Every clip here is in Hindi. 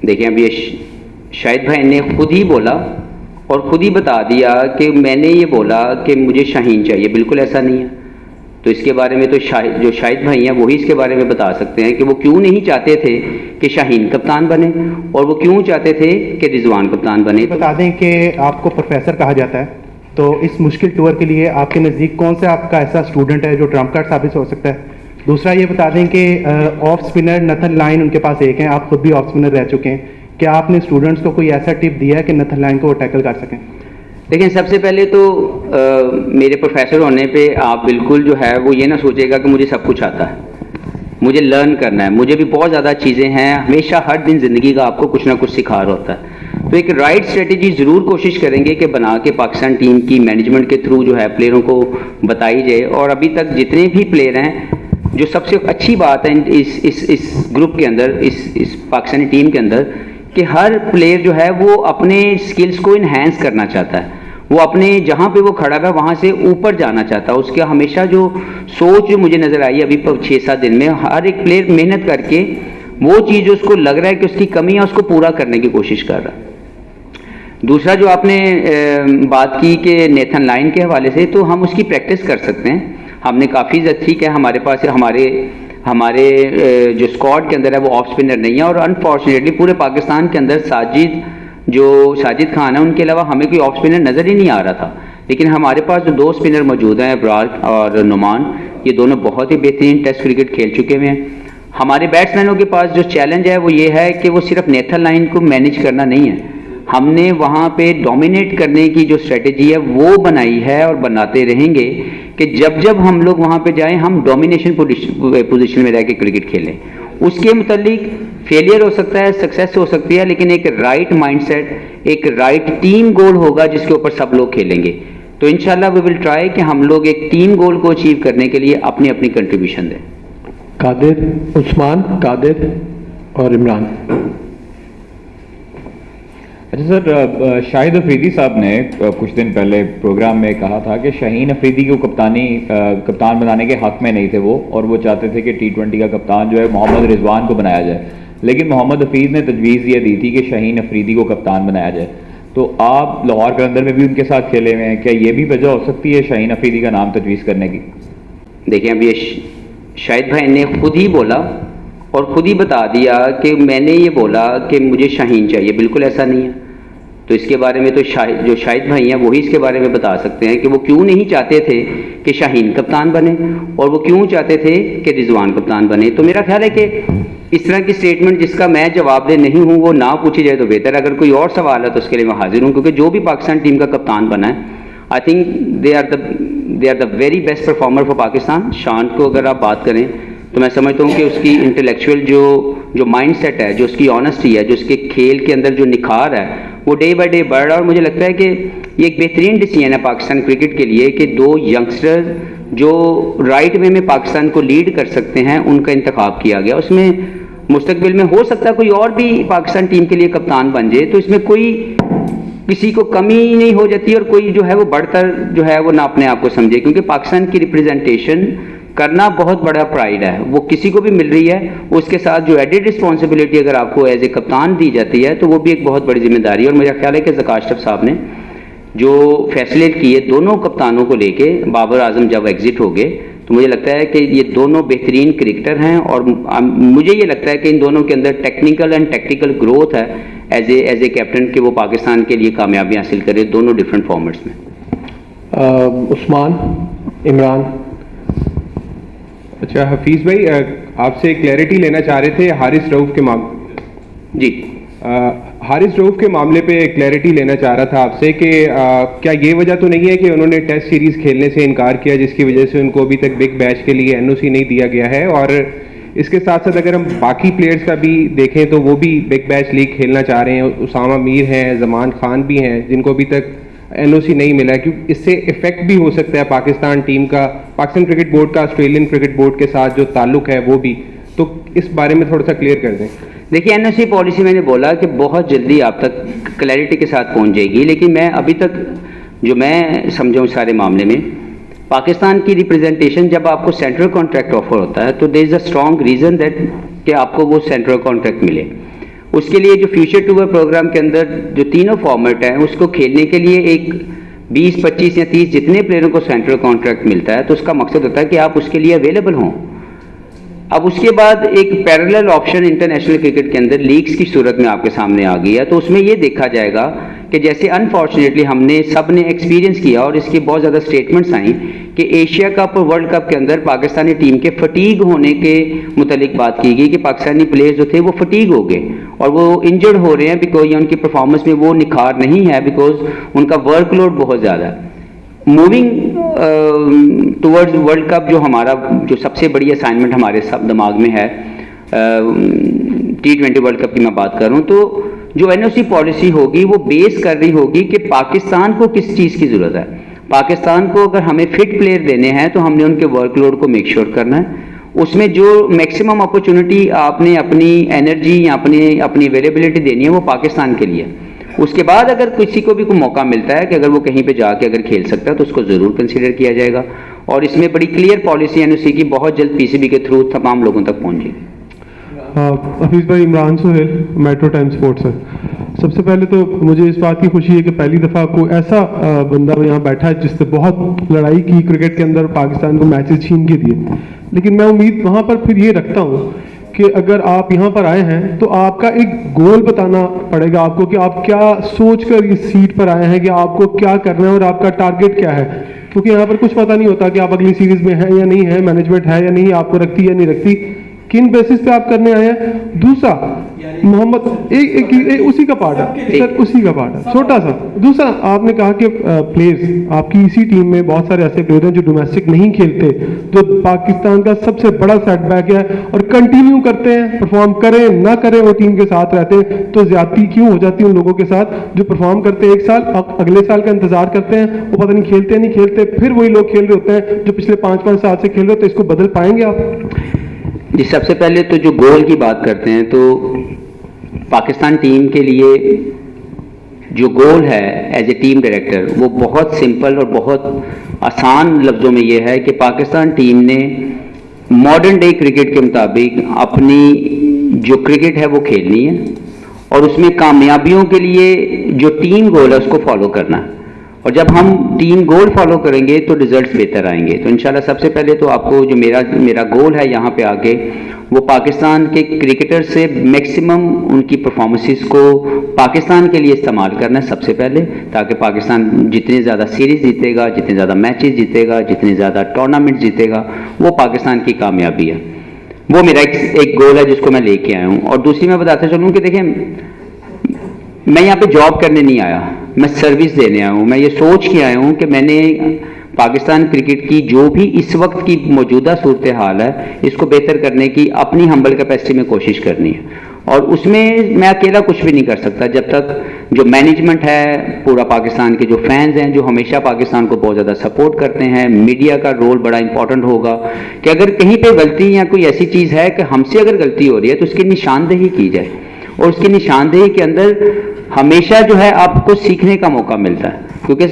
देखिए, अब ये शाहिद भाई ने खुद ही बोला और खुद ही बता दिया कि मैंने ये बोला कि मुझे शाहीन चाहिए। बिल्कुल ऐसा नहीं है। तो इसके बारे में तो जो शाहिद भाई हैं वही इसके बारे में बता सकते हैं कि वो क्यों नहीं चाहते थे कि शाहीन कप्तान बने और वो क्यों चाहते थे कि रिजवान कप्तान बने। बता दें कि आपको प्रोफेसर कहा जाता है, तो इस मुश्किल टूर के लिए आपके नज़दीक कौन सा आपका ऐसा स्टूडेंट है जो ट्रम्प कार्ड साबित हो सकता है? दूसरा ये बता दें कि ऑफ स्पिनर नथन लाइन उनके पास एक हैं, आप खुद भी ऑफ स्पिनर रह चुके हैं, क्या आपने स्टूडेंट्स को कोई ऐसा टिप दिया है कि नथन लाइन को वो टैकल कर सकें? देखिए, सबसे पहले तो मेरे प्रोफेसर होने पे आप बिल्कुल जो है वो ये ना सोचेगा कि मुझे सब कुछ आता है, मुझे लर्न करना है। मुझे भी बहुत ज़्यादा चीज़ें हैं, हमेशा हर दिन ज़िंदगी का आपको कुछ ना कुछ सिखा रहा होता है। तो एक राइट स्ट्रेटेजी ज़रूर कोशिश करेंगे कि बना के पाकिस्तान टीम की मैनेजमेंट के थ्रू जो है प्लेयरों को बताई जाए। और अभी तक जितने भी प्लेयर हैं, जो सबसे अच्छी बात है इस ग्रुप के अंदर, इस पाकिस्तानी टीम के अंदर, कि हर प्लेयर जो है वो अपने स्किल्स को इन्हेंस करना चाहता है। वो अपने जहाँ पे वो खड़ा है वहाँ से ऊपर जाना चाहता है। उसका हमेशा जो सोच जो मुझे नज़र आई अभी 6-7 दिन में, हर एक प्लेयर मेहनत करके वो चीज़ जो उसको लग रहा है कि उसकी कमी है उसको पूरा करने की कोशिश कर रहा है। दूसरा जो आपने बात की कि नेथन लाइन के हवाले से, तो हम उसकी प्रैक्टिस कर सकते हैं। हमने काफ़ी ठीक है, हमारे पास हमारे जो स्क्वाड के अंदर है वो ऑफ स्पिनर नहीं है। और अनफॉर्चुनेटली पूरे पाकिस्तान के अंदर साजिद खान है, उनके अलावा हमें कोई ऑफ स्पिनर नज़र ही नहीं आ रहा था। लेकिन हमारे पास जो 2 स्पिनर मौजूद हैं, अब्रार और नुमान, ये दोनों बहुत ही बेहतरीन टेस्ट क्रिकेट खेल चुके हुए हैं। हमारे बैट्समैनों के पास जो चैलेंज है वो ये है कि वो सिर्फ नेथन लाइन को मैनेज करना नहीं है, हमने वहाँ पे डोमिनेट करने की जो स्ट्रेटेजी है वो बनाई है और बनाते रहेंगे कि जब जब हम लोग वहाँ पे जाएं हम डोमिनेशन पोजीशन में रह के क्रिकेट खेलें। उसके मुतालिक फेलियर हो सकता है, सक्सेस हो सकती है, लेकिन एक राइट माइंडसेट, एक राइट टीम गोल होगा जिसके ऊपर सब लोग खेलेंगे। तो इंशाल्लाह वी विल ट्राई कि हम लोग एक टीम गोल को अचीव करने के लिए अपनी अपनी कंट्रीब्यूशन दें। कादिर, उस्मान, कादिर और इमरान। अच्छा सर, शाहिद अफरीदी साहब ने कुछ दिन पहले प्रोग्राम में कहा था कि शाहीन अफरीदी को कप्तान बनाने के हक में नहीं थे वो, और वो चाहते थे कि T20 का कप्तान जो है मोहम्मद रिजवान को बनाया जाए। लेकिन मोहम्मद हफीज़ ने तजवीज़ ये दी थी कि शाहीन अफरीदी को कप्तान बनाया जाए। तो आप लाहौर कलंदर में भी उनके साथ खेले हुए हैं, क्या ये भी वजह हो सकती है शाहीन अफरीदी का नाम तजवीज़ करने की? देखिए, अब ये शाहिद भाई ने खुद ही बोला और खुद ही बता दिया कि मैंने ये बोला कि मुझे शाहीन चाहिए। बिल्कुल ऐसा नहीं है। तो इसके बारे में तो जो शाहिद भाई हैं वही इसके बारे में बता सकते हैं कि वो क्यों नहीं चाहते थे कि शाहीन कप्तान बने और वो क्यों चाहते थे कि रिजवान कप्तान बने। तो मेरा ख्याल है कि इस तरह की स्टेटमेंट जिसका मैं जवाबदेह नहीं हूँ वो ना पूछी जाए तो बेहतर। अगर कोई और सवाल है तो उसके लिए मैं हाजिर हूँ, क्योंकि जो भी पाकिस्तान टीम का कप्तान बना है, I think they are the very best performer for Pakistan. शांत को अगर आप बात करें तो मैं समझता हूँ कि उसकी इंटेलेक्चुअल जो माइंड सेट है, जो उसकी ऑनेस्टी है, जो उसके खेल के अंदर जो निखार है, वो डे बाय डे बढ़ रहा है। और मुझे लगता है कि ये एक बेहतरीन डिसीजन है पाकिस्तान क्रिकेट के लिए कि 2 यंगस्टर जो राइट वे में पाकिस्तान को लीड कर सकते हैं उनका इंतखाब किया गया। उसमें मुस्तकबिल में हो सकता है कोई और भी पाकिस्तान टीम के लिए कप्तान बन जाए, तो इसमें कोई किसी को कमी नहीं हो जाती और कोई जो है वो बढ़कर जो है वो ना अपने आप को समझे, क्योंकि पाकिस्तान की रिप्रेजेंटेशन करना बहुत बड़ा प्राइड है, वो किसी को भी मिल रही है। उसके साथ जो एडेड रिस्पॉन्सिबिलिटी अगर आपको एज ए कप्तान दी जाती है तो वो भी एक बहुत बड़ी जिम्मेदारी है। और मेरा ख्याल है कि ज़का अशरफ साहब ने जो फैसले किए दोनों कप्तानों को लेके, बाबर आजम जब एग्जिट हो गए, तो मुझे लगता है कि ये दोनों बेहतरीन क्रिकेटर हैं और मुझे ये लगता है कि इन दोनों के अंदर टेक्निकल एंड टैक्टिकल ग्रोथ है एज ए कैप्टन कि वो पाकिस्तान के लिए कामयाबी हासिल करे दोनों डिफरेंट फॉर्मेट्स में। उस्मान, इमरान। अच्छा हफीज़ भाई, आपसे क्लैरिटी लेना चाह रहे थे हारिस रऊफ के मामले। जी, हारिस रऊफ के मामले पे क्लैरिटी लेना चाह रहा था आपसे कि क्या ये वजह तो नहीं है कि उन्होंने टेस्ट सीरीज़ खेलने से इनकार किया जिसकी वजह से उनको अभी तक बिग बैश के लिए NOC नहीं दिया गया है? और इसके साथ साथ अगर हम बाकी प्लेयर्स का भी देखें तो वो भी बिग बैश लीग खेलना चाह रहे हैं। उसामा मीर हैं, जमान खान भी हैं जिनको अभी तक NOC नहीं मिला है, क्योंकि इससे इफेक्ट भी हो सकता है पाकिस्तान टीम का, पाकिस्तान क्रिकेट बोर्ड का ऑस्ट्रेलियन क्रिकेट बोर्ड के साथ जो ताल्लुक है वो भी। तो इस बारे में थोड़ा सा क्लियर कर दें। देखिए, NOC पॉलिसी मैंने बोला कि बहुत जल्दी आप तक क्लैरिटी के साथ पहुंच जाएगी, लेकिन मैं अभी तक जो मैं समझाऊँ सारे मामले में, पाकिस्तान की रिप्रेजेंटेशन जब आपको सेंट्रल कॉन्ट्रैक्ट ऑफर होता है तो there is a strong reason that कि आपको वो सेंट्रल कॉन्ट्रैक्ट मिले। उसके लिए जो फ्यूचर टूर प्रोग्राम के अंदर जो तीनों फॉर्मेट है उसको खेलने के लिए एक 20, 25 या 30 जितने प्लेयरों को सेंट्रल कॉन्ट्रैक्ट मिलता है तो उसका मकसद होता है कि आप उसके लिए अवेलेबल हों। अब उसके बाद एक पैरेलल ऑप्शन इंटरनेशनल क्रिकेट के अंदर लीग्स की सूरत में आपके सामने आ गई है, तो उसमें ये देखा जाएगा कि जैसे अनफॉर्चुनेटली हमने सब ने एक्सपीरियंस किया और इसकी बहुत ज़्यादा स्टेटमेंट्स आई कि एशिया कप और वर्ल्ड कप के अंदर पाकिस्तानी टीम के फटीग होने के मुतालिक बात की गई कि पाकिस्तानी प्लेयर्स जो थे वो फटीग हो गए और वो इंजर्ड हो रहे हैं बिकॉज उनकी परफॉर्मेंस में वो निखार नहीं है बिकॉज उनका वर्कलोड बहुत ज़्यादा है। मूविंग टुवर्ड्स वर्ल्ड कप जो हमारा जो सबसे बड़ी असाइनमेंट हमारे सब दिमाग में है, T20 वर्ल्ड कप की मैं बात कर रहा हूँ, तो जो NOC पॉलिसी होगी वो बेस कर रही होगी कि पाकिस्तान को किस चीज़ की ज़रूरत है। पाकिस्तान को अगर हमें फिट प्लेयर देने हैं तो हमने उनके वर्कलोड को मेक श्योर करना है, उसमें जो मैक्सिमम अपॉर्चुनिटी आपने अपनी एनर्जी या अपनी अवेलेबिलिटी देनी है वो पाकिस्तान के लिए। उसके बाद अगर किसी को भी कोई मौका मिलता है कि अगर वो कहीं पे जाके अगर खेल सकता है तो उसको ज़रूर कंसीडर किया जाएगा और इसमें बड़ी क्लियर पॉलिसी NOC की बहुत जल्द PCB के थ्रू तमाम लोगों तक पहुँचेगी। हफीज़ भाई, Imran Sohail, metro time sports है। सबसे पहले तो मुझे इस बात की खुशी है कि पहली दफ़ा कोई ऐसा बंदा यहाँ बैठा है जिससे बहुत लड़ाई की क्रिकेट के अंदर, पाकिस्तान को मैचेस छीन के दिए। लेकिन मैं उम्मीद वहाँ पर फिर ये रखता हूँ कि अगर आप यहाँ पर आए हैं तो आपका एक गोल बताना पड़ेगा आपको कि आप क्या सोच कर इस सीट पर आए हैं, कि आपको क्या करना है और आपका टारगेट क्या है, क्योंकि यहाँ पर कुछ पता नहीं होता कि आप अगली सीरीज में हैं या नहीं है, मैनेजमेंट है या नहीं, आपको रखती या नहीं रखती, किन बेसिस पे आप करने आए हैं। दूसरा मोहम्मद एक उसी का पार्ट है सर, उसी का पार्ट है छोटा सा। दूसरा आपने कहा कि प्लेयर्स आपकी इसी टीम में बहुत सारे ऐसे प्लेयर हैं जो डोमेस्टिक नहीं खेलते, जो पाकिस्तान का सबसे बड़ा सेटबैक है और कंटिन्यू करते हैं, परफॉर्म करें ना करें वो टीम के साथ रहते हैं। तो ज्यादती क्यों हो जाती है उन लोगों के साथ जो परफॉर्म करते हैं एक साल, अगले साल का इंतजार करते हैं, वो पता नहीं खेलते नहीं खेलते, फिर वही लोग खेल रहे होते हैं जो पिछले 5-5 साल से खेल रहे होते हैं। इसको बदल पाएंगे आप? जी, सबसे पहले तो जो गोल की बात करते हैं तो पाकिस्तान टीम के लिए जो गोल है एज ए टीम डायरेक्टर वो बहुत सिंपल और बहुत आसान लफ्ज़ों में ये है कि पाकिस्तान टीम ने मॉडर्न डे क्रिकेट के मुताबिक अपनी जो क्रिकेट है वो खेलनी है और उसमें कामयाबियों के लिए जो टीम गोल है उसको फॉलो करना है। और जब हम टीम गोल फॉलो करेंगे तो रिजल्ट्स बेहतर आएंगे। तो इंशाल्लाह सबसे पहले तो आपको जो मेरा गोल है यहाँ पे आके वो पाकिस्तान के क्रिकेटर से मैक्सिमम उनकी परफॉर्मेंसेस को पाकिस्तान के लिए इस्तेमाल करना है सबसे पहले, ताकि पाकिस्तान जितनी ज़्यादा सीरीज़ जीतेगा, जितने ज़्यादा मैचेस जीतेगा, जितने ज़्यादा टूर्नामेंट जीतेगा, वो पाकिस्तान की कामयाबी है। वो मेरा एक गोल है जिसको मैं लेके आया हूँ। और दूसरी मैं बताता चलूँ कि देखें, मैं यहाँ पे जॉब करने नहीं आया, मैं सर्विस देने आया हूँ। मैं ये सोच के आया हूँ कि मैंने पाकिस्तान क्रिकेट की जो भी इस वक्त की मौजूदा सूरत हाल है इसको बेहतर करने की अपनी हम्बल कैपेसिटी में कोशिश करनी है और उसमें मैं अकेला कुछ भी नहीं कर सकता जब तक जो मैनेजमेंट है, पूरा पाकिस्तान के जो फैंस हैं जो हमेशा पाकिस्तान को बहुत ज़्यादा सपोर्ट करते हैं, मीडिया का रोल बड़ा इंपॉर्टेंट होगा कि अगर कहीं पे गलती या कोई ऐसी चीज़ है कि हमसे अगर गलती हो रही है तो उसकी निशानदेही की जाए और उसकी निशानदेही के अंदर हमेशा जो है आपको सीखने का मौका मिलता है, क्योंकि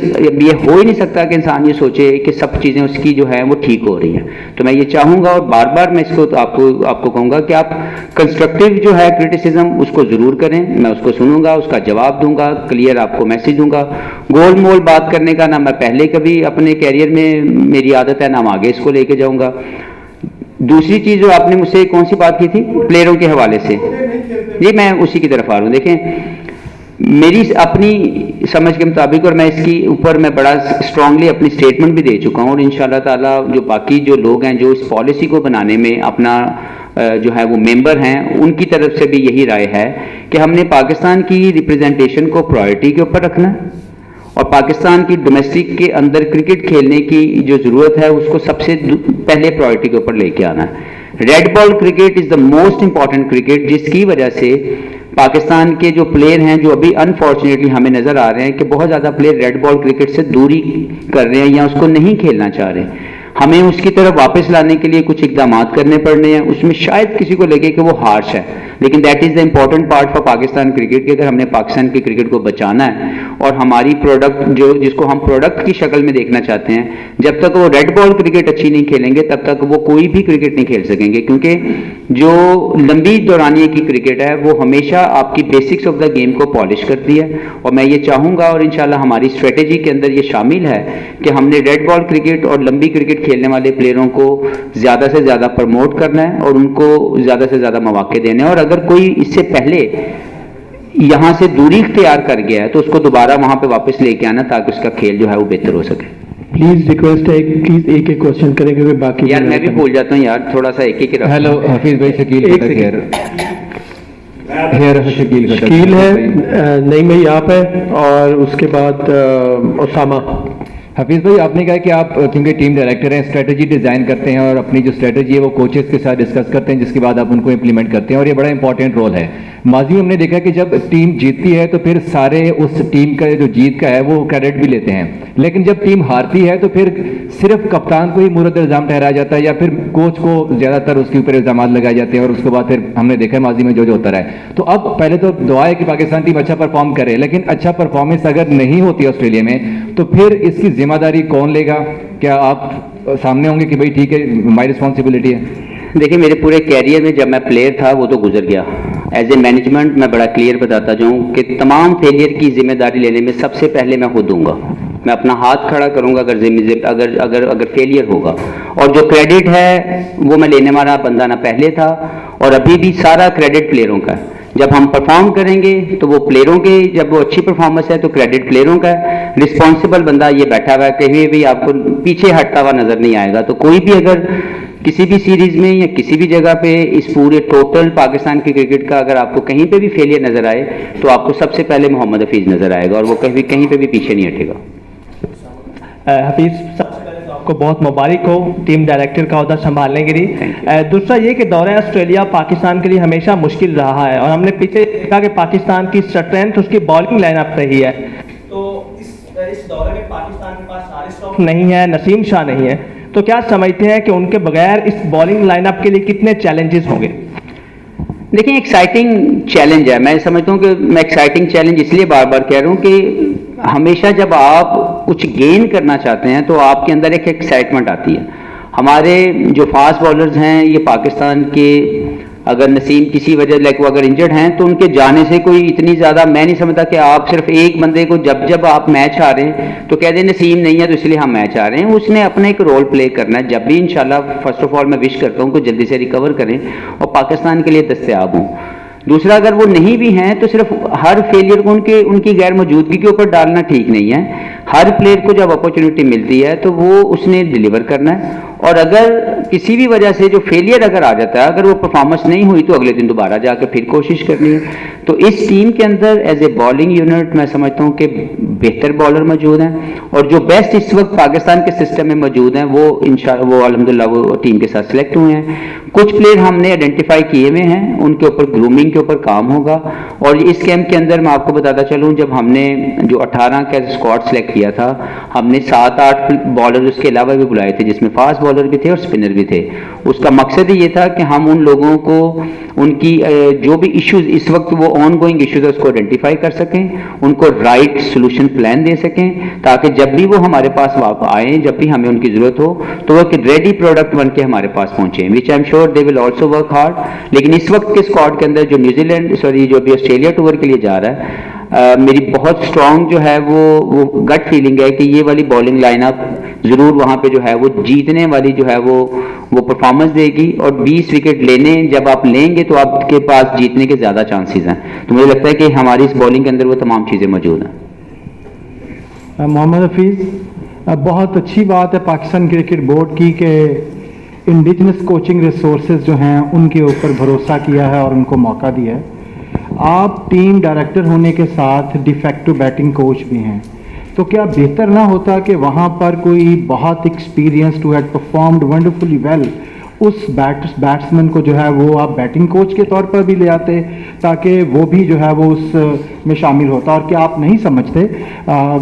ये हो ही नहीं सकता कि इंसान ये सोचे कि सब चीज़ें उसकी जो है वो ठीक हो रही हैं। तो मैं ये चाहूँगा और बार बार मैं इसको तो आपको कहूँगा कि आप कंस्ट्रक्टिव जो है क्रिटिसिज्म उसको ज़रूर करें, मैं उसको सुनूंगा, उसका जवाब दूंगा, क्लियर आपको मैसेज दूंगा। गोल मोल बात करने का ना मैं पहले कभी अपने कैरियर में मेरी आदत है, ना मैं आगे इसको लेके जाऊँगा। दूसरी चीज़ जो आपने मुझसे कौन सी बात की थी प्लेयरों के हवाले से, जी मैं उसी की तरफ आ रहा हूँ। देखें, मेरी अपनी समझ के मुताबिक और मैं इसके ऊपर मैं बड़ा स्ट्रांगली अपनी स्टेटमेंट भी दे चुका हूँ और इंशाल्लाह ताला जो बाकी जो लोग हैं जो इस पॉलिसी को बनाने में अपना जो है वो मेंबर हैं उनकी तरफ से भी यही राय है कि हमने पाकिस्तान की रिप्रेजेंटेशन को प्रायोरिटी के ऊपर रखना है और पाकिस्तान की डोमेस्टिक के अंदर क्रिकेट खेलने की जो ज़रूरत है उसको सबसे पहले प्रायोरिटी के ऊपर लेके आना है। Red ball cricket is the most important cricket, जिसकी वजह से पाकिस्तान के जो प्लेयर हैं जो अभी अनफॉर्चुनेटली हमें नज़र आ रहे हैं कि बहुत ज़्यादा प्लेयर रेड बॉल क्रिकेट से दूरी कर रहे हैं या उसको नहीं खेलना चाह रहे। हमें उसकी तरफ वापस लाने के लिए कुछ इकदाम करने पड़ने हैं। उसमें शायद किसी को लगे कि वो हार्श है, लेकिन that is the important part for Pakistan cricket कि अगर हमने पाकिस्तान की क्रिकेट को बचाना है और हमारी प्रोडक्ट जिसको हम प्रोडक्ट की शक्ल में देखना चाहते हैं, जब तक वो रेड बॉल क्रिकेट अच्छी नहीं खेलेंगे तब तक वो कोई भी क्रिकेट नहीं खेल सकेंगे, क्योंकि जो लंबी दौरानिए की क्रिकेट है वो हमेशा आपकी बेसिक्स ऑफ द गेम को पॉलिश करती है। और मैं ये चाहूंगा और इंशाल्लाह हमारी स्ट्रेटेजी के अंदर ये शामिल है कि हमने रेड बॉल क्रिकेट और लंबी क्रिकेट खेलने वाले प्लेयरों को ज़्यादा से ज़्यादा प्रमोट करना है और उनको ज़्यादा से ज़्यादा मौके देने हैं। और अगर कोई इससे पहले यहाँ से दूरी इख्तियार कर गया है तो उसको दोबारा वहाँ पे वापस लेके आना ताकि उसका खेल जो है वो बेहतर हो सके। प्लीज रिक्वेस्ट है प्लीज एक एक क्वेश्चन करें क्योंकि बाकी यार मैं भी भूल जाता हूँ यार, थोड़ा सा एक एक। हेलो हफीज भाई, शकील एक खट्टक सेकंड। शकील है, नईम भाई आप है और उसके बाद ओसामा। हफीज भाई, आपने कहा कि आप क्योंकि टीम डायरेक्टर हैं, स्ट्रेटजी डिजाइन करते हैं और अपनी जो स्ट्रेटजी है वो कोचेस के साथ डिस्कस करते हैं, जिसके बाद आप उनको इंप्लीमेंट करते हैं और ये बड़ा इंपॉर्टेंट रोल है। माजी में हमने देखा कि जब टीम जीतती है तो फिर सारे उस टीम का जो जीत का है वो क्रेडिट भी लेते हैं, लेकिन जब टीम हारती है तो फिर सिर्फ कप्तान को ही मुरद इल्ज़ाम ठहराया जाता है या फिर कोच को ज़्यादातर उसके ऊपर इल्ज़ाम लगाए जाते हैं और उसके बाद फिर हमने देखा है माजी में जो होता रहा है। तो अब पहले तो दुआ है कि पाकिस्तान टीम अच्छा परफॉर्म करे, लेकिन अच्छा परफॉर्मेंस अगर नहीं होती ऑस्ट्रेलिया में तो फिर इसकी जिम्मेदारी कौन लेगा? क्या आप सामने होंगे कि भाई ठीक है माई रिस्पॉन्सिबिलिटी है? देखिए, मेरे पूरे कैरियर में जब मैं प्लेयर था वो तो गुजर गया। एज ए मैनेजमेंट मैं बड़ा क्लियर बताता जाऊँ कि तमाम फेलियर की जिम्मेदारी लेने में सबसे पहले मैं खुद दूंगा। मैं अपना हाथ खड़ा करूंगा अगर फेलियर होगा, और जो क्रेडिट है वो मैं लेने वाला बंदा ना पहले था और अभी भी सारा क्रेडिट प्लेयरों का है। जब हम परफॉर्म करेंगे तो वो प्लेयरों के, जब वो अच्छी परफॉर्मेंस है तो क्रेडिट प्लेयरों का है। रिस्पॉन्सिबल बंदा ये बैठा हुआ है, कहीं भी आपको पीछे हटता हुआ नजर नहीं आएगा। तो कोई भी अगर किसी भी सीरीज में या किसी भी जगह पे इस पूरे टोटल पाकिस्तान की क्रिकेट का अगर आपको कहीं पे भी फेलियर नजर आए तो आपको सबसे पहले मोहम्मद हफीज नजर आएगा और वो कहीं पे भी पीछे नहीं हटेगा। हफीज, सबसे पहले तो आपको बहुत मुबारक हो टीम डायरेक्टर का ओहदा संभालने के लिए। दूसरा ये कि दौरे ऑस्ट्रेलिया पाकिस्तान के लिए हमेशा मुश्किल रहा है और हमने पीछे देखा कि पाकिस्तान की स्ट्रेंथ उसकी बॉलिंग लाइनअप रही है। तो इस दौरे में पाकिस्तान के पास हारिस रऊफ नहीं है, नसीम शाह नहीं है, तो क्या समझते हैं कि उनके बगैर इस बॉलिंग लाइनअप के लिए कितने चैलेंजेस होंगे? देखिए, एक्साइटिंग चैलेंज है। मैं समझता हूँ कि मैं एक्साइटिंग चैलेंज इसलिए बार बार कह रहा हूँ कि हमेशा जब आप कुछ गेन करना चाहते हैं तो आपके अंदर एक एक्साइटमेंट आती है। हमारे जो फास्ट बॉलर्स हैं ये पाकिस्तान के, अगर नसीम किसी वजह लाइक वो अगर इंजर्ड हैं तो उनके जाने से कोई इतनी ज़्यादा मैं नहीं समझता कि आप सिर्फ एक बंदे को जब आप मैच आ रहे हैं तो कह दें नसीम नहीं है तो इसलिए हम मैच आ रहे हैं। उसने अपना एक रोल प्ले करना है। जब भी इंशाल्लाह फर्स्ट ऑफ ऑल मैं विश करता हूँ कि जल्दी से रिकवर करें और पाकिस्तान के लिए दस्तयाब हों। दूसरा, अगर वो नहीं भी हैं तो सिर्फ हर फेलियर को उनकी गैर मौजूदगी के ऊपर डालना ठीक नहीं है। हर प्लेयर को जब अपॉर्चुनिटी मिलती है तो वो उसने डिलीवर करना है, और अगर किसी भी वजह से जो फेलियर अगर आ जाता है, अगर वो परफॉर्मेंस नहीं हुई तो अगले दिन दोबारा जाकर फिर कोशिश करनी है। तो इस टीम के अंदर एज ए बॉलिंग यूनिट मैं समझता हूँ कि बेहतर बॉलर मौजूद हैं और जो बेस्ट इस वक्त पाकिस्तान के सिस्टम में मौजूद हैं वो वो अल्हम्दुलिल्लाह वो टीम के साथ सिलेक्ट हुए हैं। कुछ प्लेयर हमने आइडेंटिफाई किए हुए हैं, उनके ऊपर ग्रूमिंग के ऊपर काम होगा। और इस कैंप के अंदर मैं आपको बताता चलूँ, जब हमने जो 18 का स्क्वाड सेलेक्ट किया था, हमने 7-8 बॉलर उसके अलावा भी बुलाए थे जिसमें फास्ट बॉलर भी थे और स्पिनर भी थे। उसका मकसद ये था कि हम उन लोगों को उनकी जो भी इश्यूज इस वक्त वो ऑन गोइंग इश्यूज है उसको आइडेंटिफाई कर सकें, उनको राइट सोल्यूशन प्लान दे सकें, ताकि जब भी वो हमारे पास आए, जब भी हमें उनकी जरूरत हो तो वो एक रेडी प्रोडक्ट बन के हमारे पास पहुंचे, which I am sure they will also work hard. लेकिन इस वक्त के स्क्वाड के अंदर जो जो भी ऑस्ट्रेलिया टूर के लिए जा रहा है, मेरी बहुत स्ट्रांग जो है वो गट फीलिंग है कि ये वाली बॉलिंग लाइनअप जरूर वहां पे जो है वो जीतने वाली जो है वो परफॉर्मेंस देगी। और 20 विकेट लेने जब आप लेंगे तो आपके पास जीतने के ज्यादा चांसेस हैं। तो मुझे लगता है कि हमारी इस बॉलिंग के अंदर वो तमाम चीजें मौजूद हैं। मोहम्मद हफीज, बहुत अच्छी बात है पाकिस्तान क्रिकेट बोर्ड की कि इंडिजिनस कोचिंग रिसोर्सेज जो हैं उनके ऊपर भरोसा किया है और उनको मौका दिया है। आप टीम डायरेक्टर होने के साथ डिफेक्टिव बैटिंग कोच भी हैं, तो क्या बेहतर ना होता कि वहाँ पर कोई बहुत experienced who had performed wonderfully well उस बैट्समैन को जो है वो आप बैटिंग कोच के तौर पर भी ले आते ताकि वो भी जो है वो उस में शामिल होता। और क्या आप नहीं समझते,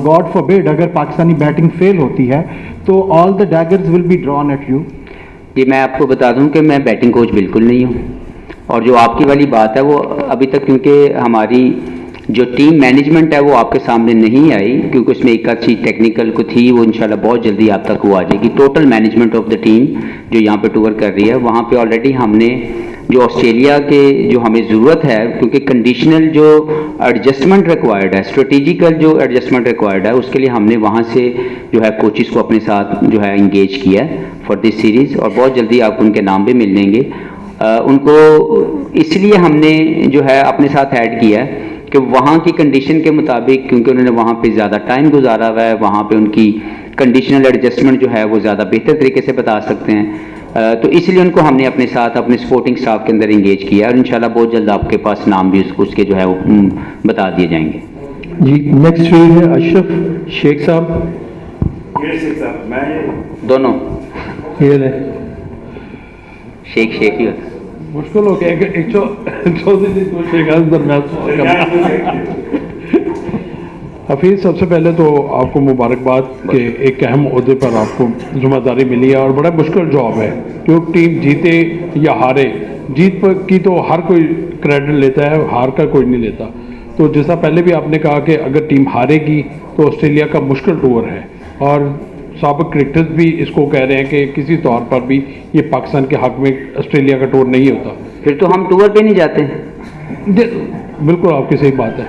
गॉड फॉरबिड, अगर पाकिस्तानी बैटिंग फेल होती है तो all the daggers will be drawn at you. ये मैं आपको बता दूं कि मैं बैटिंग कोच बिल्कुल नहीं हूं, और जो आपकी वाली बात है वो अभी तक, क्योंकि हमारी जो टीम मैनेजमेंट है वो आपके सामने नहीं आई, क्योंकि उसमें एक आध चीज़ टेक्निकल को थी, वो इंशाल्लाह बहुत जल्दी आप तक वो आ जाएगी। Total management of the team जो यहाँ पे टूर कर रही है, वहाँ पे ऑलरेडी हमने जो ऑस्ट्रेलिया के जो हमें ज़रूरत है, क्योंकि कंडीशनल जो एडजस्टमेंट रिक्वायर्ड है, स्ट्रेटेजिकल जो एडजस्टमेंट रिक्वायर्ड है, उसके लिए हमने वहाँ से जो है कोचिज़ को अपने साथ जो है इंगेज किया है फॉर दिस सीरीज़, और बहुत जल्दी आपको उनके नाम भी मिल लेंगे। उनको इसलिए हमने जो है अपने साथ ऐड किया है कि वहाँ की कंडीशन के मुताबिक, क्योंकि उन्होंने वहाँ पे ज़्यादा टाइम गुजारा हुआ है, वहाँ पे उनकी कंडीशनल एडजस्टमेंट जो है वो ज़्यादा बेहतर तरीके से बता सकते हैं, तो इसलिए उनको हमने अपने साथ अपने सपोर्टिंग स्टाफ के अंदर इंगेज किया, और इंशाल्लाह बहुत जल्द आपके पास नाम भी उसके जो है वो बता दिए जाएंगे। जी, नेक्स्ट है अशरफ शेख साहब। दोनों ये ले शेख ही होता है। मुश्किल हो गया एक हफीज़, सबसे पहले तो आपको मुबारकबाद कि एक अहम ओहदे पर आपको जिम्मेदारी मिली है, और बड़ा मुश्किल जॉब है, क्योंकि टीम जीते या हारे, जीत पर की तो हर कोई क्रेडिट लेता है, हार का कोई नहीं लेता। तो जैसा पहले भी आपने कहा कि अगर टीम हारेगी तो ऑस्ट्रेलिया का मुश्किल टूर है, और साबिक क्रिकेटर्स भी इसको कह रहे हैं कि किसी तौर पर भी ये पाकिस्तान के हक में ऑस्ट्रेलिया का टूर नहीं होता। फिर तो हम टूर पे नहीं जाते। बिल्कुल आपकी सही बात है।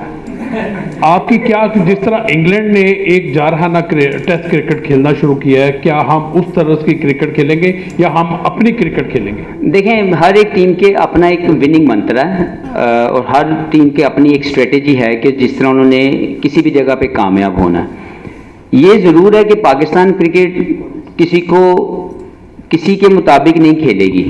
आपकी क्या, जिस तरह इंग्लैंड ने एक जारहाना टेस्ट क्रिकेट खेलना शुरू किया है, क्या हम उस तरह की क्रिकेट खेलेंगे या हम अपनी क्रिकेट खेलेंगे? देखें, हर एक टीम के अपना एक विनिंग मंत्र है, और हर टीम के अपनी एक स्ट्रेटेजी है कि जिस तरह उन्होंने किसी भी जगह पे कामयाब होना है। ये ज़रूर है कि पाकिस्तान क्रिकेट किसी के मुताबिक नहीं खेलेगी,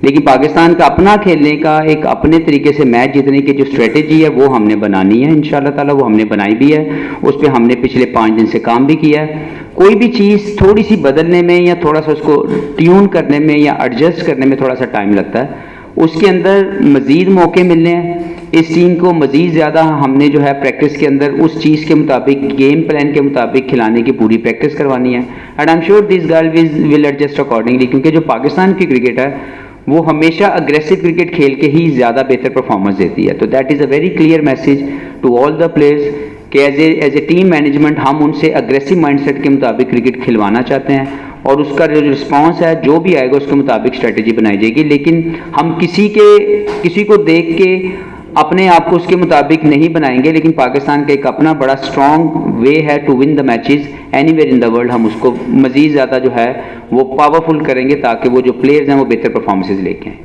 लेकिन पाकिस्तान का अपना खेलने का एक अपने तरीके से मैच जीतने की जो स्ट्रेटेजी है वो हमने बनानी है इंशाल्लाह ताला, वो हमने बनाई भी है। उस पर हमने पिछले 5 दिन से काम भी किया है। कोई भी चीज़ थोड़ी सी बदलने में या थोड़ा सा उसको ट्यून करने में या एडजस्ट करने में थोड़ा सा टाइम लगता है, उसके अंदर मज़ीद मौके मिलने हैं। इस टीम को मज़ीद ज़्यादा हमने जो है प्रैक्टिस के अंदर उस चीज़ के मुताबिक, गेम प्लान के मुताबिक खिलाने की पूरी प्रैक्टिस करवानी है, and I am sure this girl will adjust accordingly, क्योंकि जो पाकिस्तान की क्रिकेट है वो हमेशा अग्रेसिव क्रिकेट खेल के ही ज़्यादा बेहतर परफॉर्मेंस देती है। तो that is a very clear message to all the players कि एज ए टीम मैनेजमेंट हम उनसे अग्रेसिव माइंडसेट के मुताबिक क्रिकेट खिलवाना चाहते हैं, और उसका जो रिस्पांस है जो भी आएगा उसके मुताबिक स्ट्रेटजी बनाई जाएगी। लेकिन हम किसी को देख के अपने आप को उसके मुताबिक नहीं बनाएंगे, लेकिन पाकिस्तान का एक अपना बड़ा स्ट्रॉन्ग वे है to win the matches anywhere in the world. हम उसको मज़ीद ज़्यादा जो है वो पावरफुल करेंगे ताकि वो जो प्लेयर्स हैं वो बेहतर परफॉर्मेंसेज लेके आएँ।